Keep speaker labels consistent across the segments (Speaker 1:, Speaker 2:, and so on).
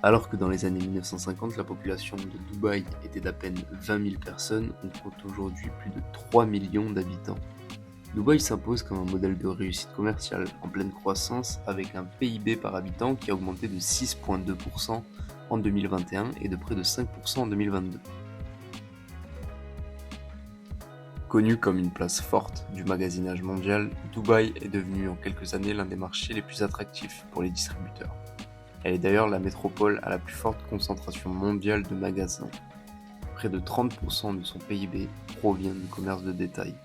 Speaker 1: Alors que dans les années 1950, la population de Dubaï était d'à peine 20 000 personnes, on compte aujourd'hui plus de 3 millions d'habitants. Dubaï s'impose comme un modèle de réussite commerciale en pleine croissance avec un PIB par habitant qui a augmenté de 6,2% en 2021 et de près de 5% en 2022. Connue comme une place forte du magasinage mondial, Dubaï est devenu en quelques années l'un des marchés les plus attractifs pour les distributeurs. Elle est d'ailleurs la métropole à la plus forte concentration mondiale de magasins. Près de 30% de son PIB provient du commerce de détail.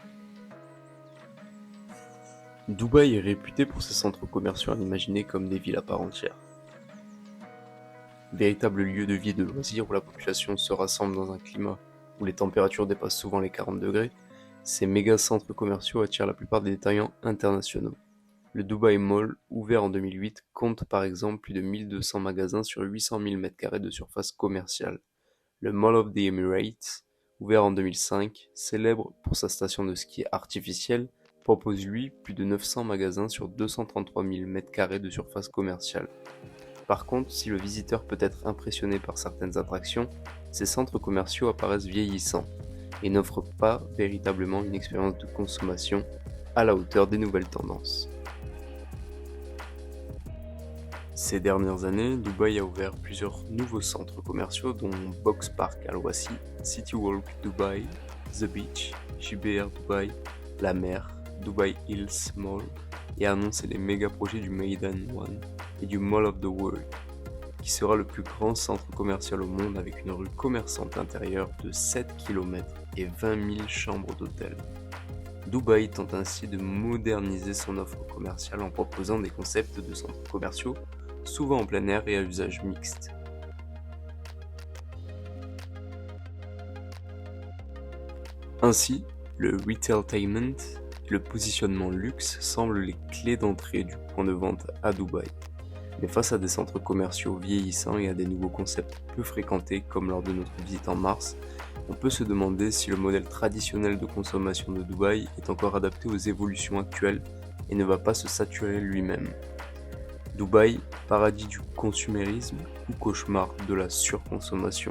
Speaker 1: Dubaï est réputé pour ses centres commerciaux à imaginer comme des villes à part entière. Véritable lieu de vie et de loisirs où la population se rassemble dans un climat où les températures dépassent souvent les 40 degrés, ces méga centres commerciaux attirent la plupart des détaillants internationaux. Le Dubai Mall, ouvert en 2008, compte par exemple plus de 1200 magasins sur 800 000 m² de surface commerciale. Le Mall of the Emirates, ouvert en 2005, célèbre pour sa station de ski artificielle, propose lui plus de 900 magasins sur 233 000 m² de surface commerciale. Par contre, si le visiteur peut être impressionné par certaines attractions, ces centres commerciaux apparaissent vieillissants et n'offrent pas véritablement une expérience de consommation à la hauteur des nouvelles tendances. Ces dernières années, Dubaï a ouvert plusieurs nouveaux centres commerciaux dont Box Park Al Wassi, City Walk Dubai, The Beach, JBR Dubai, La Mer, Dubai Hills Mall et a annoncé les méga projets du Maidan One et du Mall of the World, qui sera le plus grand centre commercial au monde avec une rue commerçante intérieure de 7 km et 20 000 chambres d'hôtel. Dubaï tente ainsi de moderniser son offre commerciale en proposant des concepts de centres commerciaux souvent en plein air et à usage mixte. Ainsi, le retailtainment et le positionnement luxe semblent les clés d'entrée du point de vente à Dubaï. Mais face à des centres commerciaux vieillissants et à des nouveaux concepts peu fréquentés comme lors de notre visite en mars, on peut se demander si le modèle traditionnel de consommation de Dubaï est encore adapté aux évolutions actuelles et ne va pas se saturer lui-même. Dubaï, paradis du consumérisme ou cauchemar de la surconsommation?